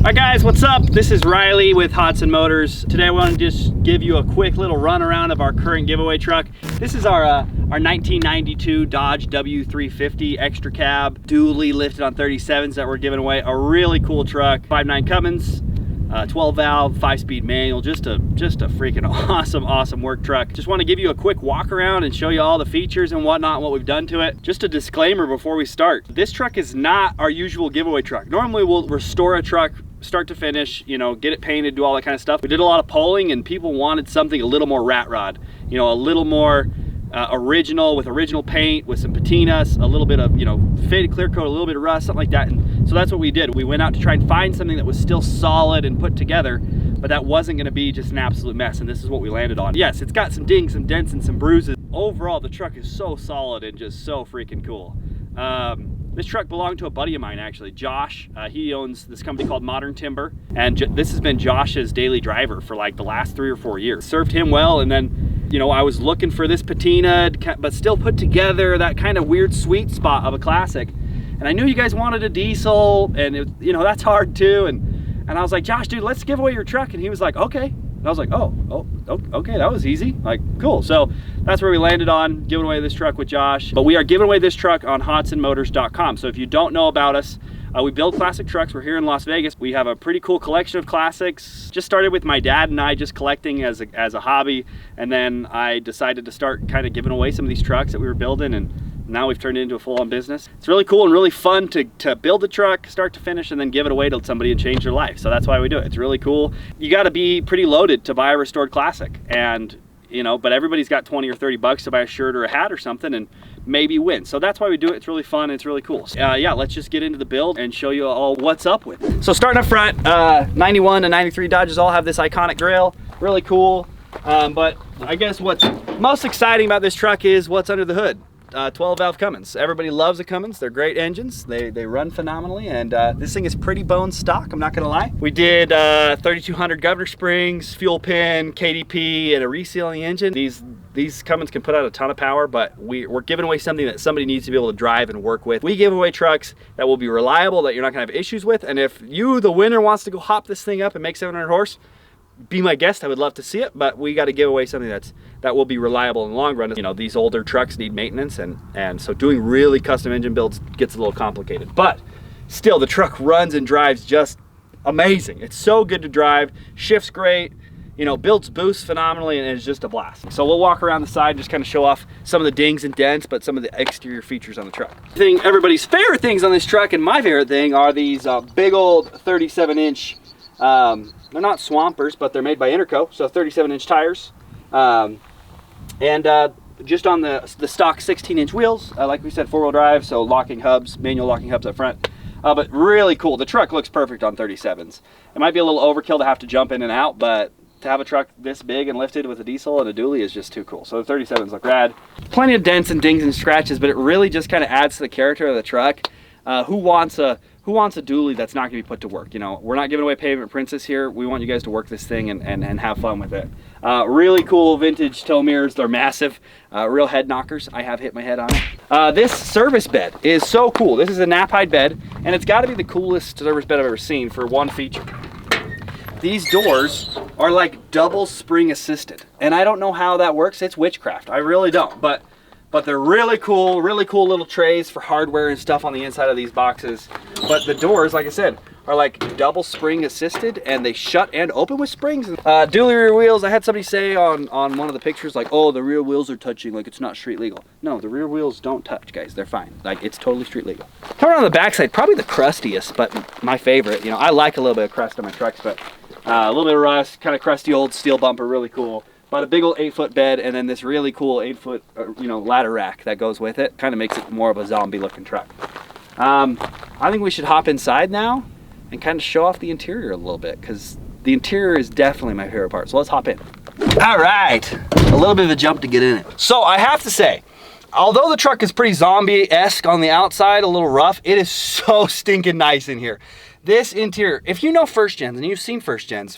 Hi guys, what's up? This is Riley with Hodson Motors. Today I want to just give you a quick little run around of our current giveaway truck. This is our 1992 Dodge W350 extra cab, dually lifted on 37s that we're giving away. A really cool truck, 5.9 Cummins, 12 valve, 5-speed manual, just a freaking awesome work truck. Just want to give you a quick walk around and show you all the features and whatnot, what we've done to it. Just a disclaimer before we start. This truck is not our usual giveaway truck. Normally we'll restore a truck start to finish, you know, get it painted, do all that kind of stuff. We did a lot of polling and people wanted something a little more rat rod, you know, a little more original, with original paint, with some patinas, a little bit of, you know, faded clear coat, a little bit of rust, something like that. And so that's what we did. We went out to try and find something that was still solid and put together, but that wasn't going to be just an absolute mess. And this is what we landed on. Yes, it's got some dings, some dents, and some bruises. Overall, the truck is so solid and just so freaking cool. This truck belonged to a buddy of mine, actually, Josh. He owns this company called Modern Timber, and this has been Josh's daily driver for like the last 3 or 4 years. Served him well, and then, you know, I was looking for this patina, but still put together that kind of weird sweet spot of a classic. And I knew you guys wanted a diesel, and it, you know, that's hard too. And I was like, Josh, dude, let's give away your truck. And he was like, okay. And I was like, oh, okay, that was easy. Like, cool. So that's where we landed on giving away this truck with Josh. But we are giving away this truck on hodsonmotors.com. So if you don't know about us, we build classic trucks. We're here in Las Vegas. We have a pretty cool collection of classics. Just started with my dad and I just collecting as a hobby. And then I decided to start kind of giving away some of these trucks that we were building, and now we've turned it into a full-on business. It's really cool and really fun to build the truck, start to finish, and then give it away to somebody and change their life. So that's why we do it. It's really cool. You got to be pretty loaded to buy a restored classic, and you know, but everybody's got 20 or 30 bucks to buy a shirt or a hat or something and maybe win. So that's why we do it. It's really fun and it's really cool. Yeah, let's just get into the build and show you all what's up with it. So starting up front, 91 to 93 Dodges all have this iconic grille. Really cool. But I guess what's most exciting about this truck is what's under the hood. 12 valve Cummins. Everybody loves the Cummins. They're great engines. They run phenomenally, and this thing is pretty bone stock, I'm not gonna lie. We did 3200 governor springs, fuel pin, KDP, and a reseal in the engine. These Cummins can put out a ton of power, but we're giving away something that somebody needs to be able to drive and work with. We give away trucks that will be reliable, that you're not gonna have issues with, and if you, the winner, wants to go hop this thing up and make 700 horse, be my guest. I would love to see it, but we got to give away something that will be reliable in the long run. You know, these older trucks need maintenance, and so doing really custom engine builds gets a little complicated, but still the truck runs and drives just amazing. It's so good to drive, shifts great, you know, builds boosts phenomenally, and it's just a blast. So we'll walk around the side and just kind of show off some of the dings and dents, but some of the exterior features on the truck. Everybody's favorite things on this truck, and my favorite thing, are these big old 37-inch they're not Swampers, but they're made by Interco, so 37-inch tires, and just on the stock 16-inch wheels, like we said, 4-wheel drive, so locking hubs, manual locking hubs up front, but really cool. The truck looks perfect on 37s. It might be a little overkill to have to jump in and out, but to have a truck this big and lifted with a diesel and a dually is just too cool. So the 37s look rad. Plenty of dents and dings and scratches, but it really just kind of adds to the character of the truck. Who wants a dually that's not going to be put to work? You know, we're not giving away Pavement Princess here. We want you guys to work this thing and have fun with it. Really cool vintage tow mirrors. They're massive, real head knockers. I have hit my head on it. This service bed is so cool. This is a Knapheide bed, and it's got to be the coolest service bed I've ever seen for one feature. These doors are like double spring assisted, and I don't know how that works. It's witchcraft. I really don't, but they're really cool little trays for hardware and stuff on the inside of these boxes. But the doors, like I said, are like double spring assisted, and they shut and open with springs. Dually rear wheels. I had somebody say on one of the pictures, like, oh, the rear wheels are touching, like it's not street legal. No, the rear wheels don't touch, guys. They're fine. Like, it's totally street legal. Coming on the backside, probably the crustiest, but my favorite. You know, I like a little bit of crust on my trucks, but a little bit of rust, kind of crusty old steel bumper, really cool. But a big old 8-foot bed, and then this really cool 8-foot, you know, ladder rack that goes with it. Kind of makes it more of a zombie-looking truck. I think we should hop inside now and kind of show off the interior a little bit, because the interior is definitely my favorite part. So let's hop in. All right, a little bit of a jump to get in it. So I have to say, although the truck is pretty zombie-esque on the outside, a little rough, it is so stinking nice in here. This interior, if you know first gens, and you've seen first gen,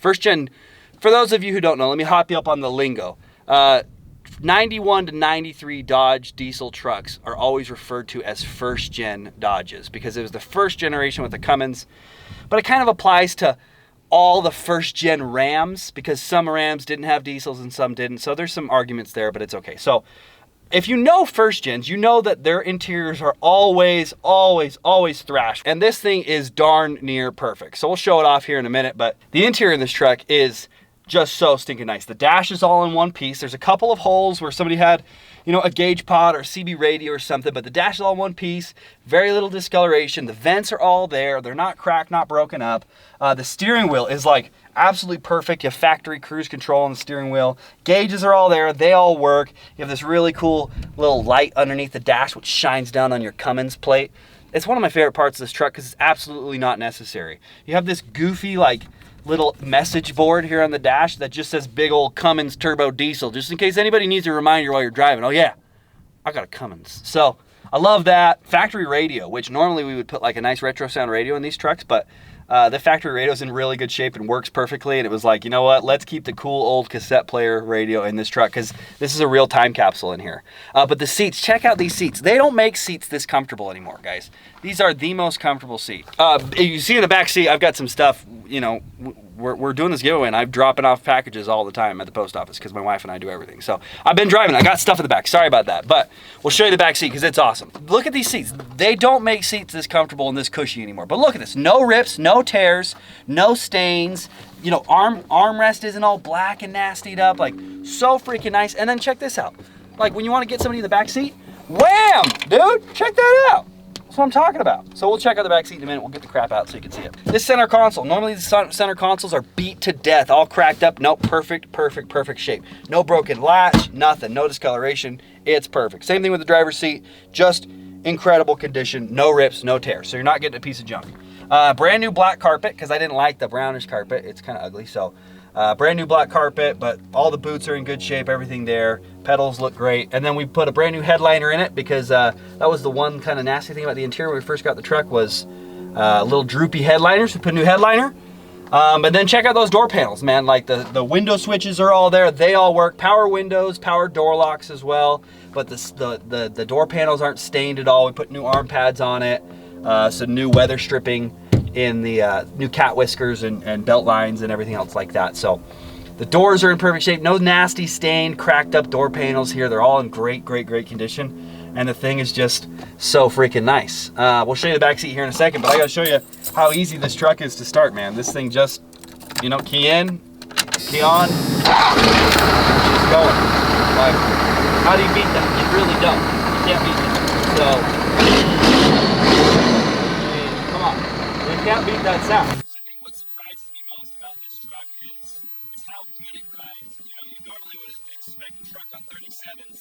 for those of you who don't know, let me hop you up on the lingo. 91 to 93 Dodge diesel trucks are always referred to as first gen Dodges because it was the first generation with the Cummins, but it kind of applies to all the first gen Rams because some Rams didn't have diesels and some didn't. So there's some arguments there, but it's okay. So if you know first gens, you know that their interiors are always thrashed. And this thing is darn near perfect. So we'll show it off here in a minute, but the interior of this truck is just so stinking nice. The dash is all in one piece. There's a couple of holes where somebody had, you know, a gauge pod or CB radio or something, but the dash is all in one piece. Very little discoloration. The vents are all there. They're not cracked, not broken up. The steering wheel is like absolutely perfect. You have factory cruise control on the steering wheel. Gauges are all there. They all work. You have this really cool little light underneath the dash which shines down on your Cummins plate. It's one of my favorite parts of this truck because it's absolutely not necessary. You have this goofy like little message board here on the dash that just says big old Cummins turbo diesel, just in case anybody needs a reminder while you're driving. Oh yeah, I got a Cummins. So I love that. Factory radio, which normally we would put like a nice retro sound radio in these trucks, but the factory radio is in really good shape and works perfectly. And it was like, you know what? Let's keep the cool old cassette player radio in this truck because this is a real time capsule in here. But the seats, check out these seats. They don't make seats this comfortable anymore, guys. These are the most comfortable seat. You see in the back seat, I've got some stuff, you know, we're doing this giveaway and I'm dropping off packages all the time at the post office because my wife and I do everything. So I've been driving. I got stuff in the back. Sorry about that. But we'll show you the back seat because it's awesome. Look at these seats. They don't make seats this comfortable and this cushy anymore. But look at this. No rips, no tears, no stains. You know, armrest isn't all black and nastied up. Like, so freaking nice. And then check this out. Like, when you want to get somebody in the back seat, wham, dude, check that out. That's what I'm talking about. So we'll check out the back seat in a minute. We'll get the crap out so you can see it. This center console, normally the center consoles are beat to death, all cracked up. Nope, perfect shape. No broken latch, nothing, no discoloration. It's perfect. Same thing with the driver's seat, just incredible condition, no rips, no tears. So you're not getting a piece of junk. Brand new black carpet, because I didn't like the brownish carpet. It's kind of ugly, so brand new black carpet, but all the boots are in good shape, everything there. Pedals look great. And then we put a brand new headliner in it because that was the one kind of nasty thing about the interior when we first got the truck was little droopy headliners. We put a new headliner. And then check out those door panels, man. Like the window switches are all there. They all work. Power windows, power door locks as well. But the door panels aren't stained at all. We put new arm pads on it. Some new weather stripping in the new cat whiskers and belt lines and everything else like that. So the doors are in perfect shape. No nasty stained, cracked up door panels here. They're all in great condition. And the thing is just so freaking nice. We'll show you the back seat here in a second, but I gotta show you how easy this truck is to start, man. This thing just, you know, key in, key on, just going. Like, how do you beat that? You really don't. You can't beat that. So, I mean, come on. You can't beat that sound. I think what surprises me most about this truck is how good it rides. You know, you normally would expect a truck on 37s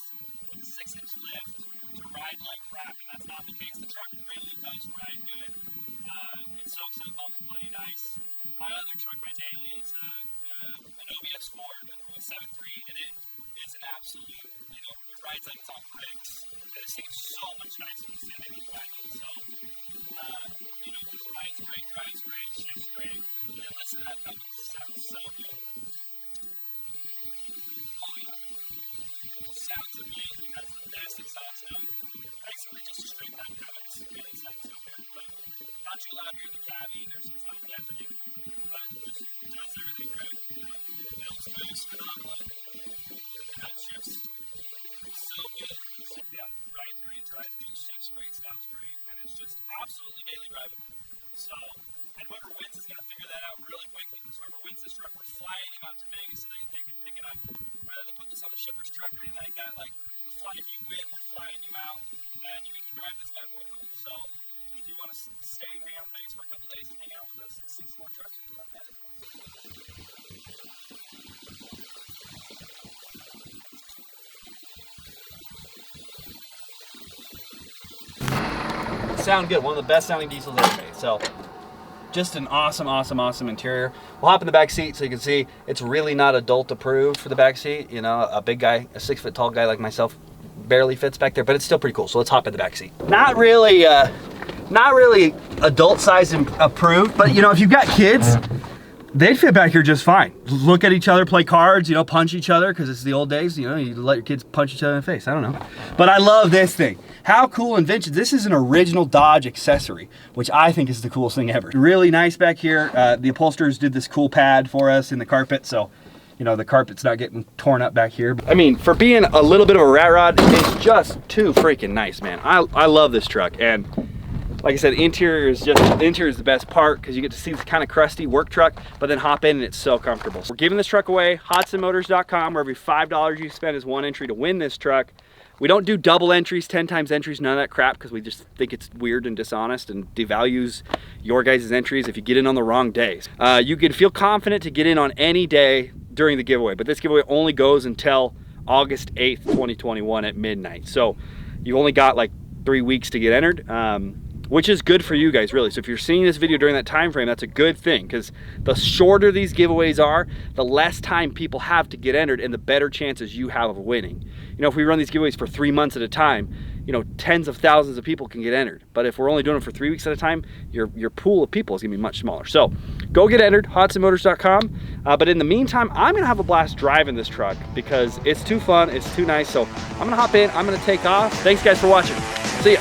with a 6-inch lift to ride like crap, and that's not the case. The truck really does ride good. It soaks up bumps plenty nice. My other truck, my daily, is an OBS Ford with 7.3, and it is an absolute, you know, it rides like it's on bricks. And this thing is so much nicer than standing in the wagon. So, you know, just rides great, drives great, shifts great. And then listen to that Cummins. It sounds so good. Oh yeah. It sounds amazing. That's the best exhaust note. Basically just a straight line Cummins. Really sounds so good. But not too loud here in the cab either, so it's not deafening. But just does everything right. Bells boost phenomenally. And that shifts so good. So yeah, rides great, drives great, shifts great, stops great. And it's just absolutely daily driving. So, and whoever wins is going to figure that out really quickly. Because whoever wins this truck, we're flying him out to Vegas so they can pick it up. Rather than put this on a shipper's truck or anything like that, like, if you win, we're flying you out and you can drive this bad boy home. So, if you want to stay and hang out in Vegas for a couple days and hang out with us and see some more trucks, you can love that. Sound good. One of the best sounding diesels ever made. So just an awesome interior. We'll hop in the back seat so you can see it's really not adult approved for the back seat. You know, a big guy, a 6 foot tall guy like myself barely fits back there, but it's still pretty cool. So let's hop in the back seat. Not really adult size approved, but you know, if you've got kids, they'd fit back here just fine. Look at each other, play cards, you know, punch each other, because it's the old days, you know, you let your kids punch each other in the face. I don't know. But I love this thing. How cool and vintage. This is an original Dodge accessory, which I think is the coolest thing ever. Really nice back here. The upholsterers did this cool pad for us in the carpet, so you know, the carpet's not getting torn up back here. I mean, for being a little bit of a rat rod, it's just too freaking nice, man. I love this truck, and like I said, the interior is the best part, because you get to see this kind of crusty work truck, but then hop in and it's so comfortable. We're giving this truck away, hodsonmotors.com, where every $5 you spend is 1 entry to win this truck. We don't do double entries, 10 times entries, none of that crap, because we just think it's weird and dishonest and devalues your guys' entries if you get in on the wrong days. You can feel confident to get in on any day during the giveaway, but this giveaway only goes until August 8th, 2021 at midnight. So you only got like 3 weeks to get entered, which is good for you guys, really. So if you're seeing this video during that time frame, that's a good thing, because the shorter these giveaways are, the less time people have to get entered and the better chances you have of winning. You know, if we run these giveaways for 3 months at a time, you know, tens of thousands of people can get entered. But if we're only doing it for 3 weeks at a time, your pool of people is gonna be much smaller. So go get entered, hodsonmotors.com. But in the meantime, I'm gonna have a blast driving this truck, because it's too fun, it's too nice. So I'm gonna hop in, I'm gonna take off. Thanks guys for watching. See ya.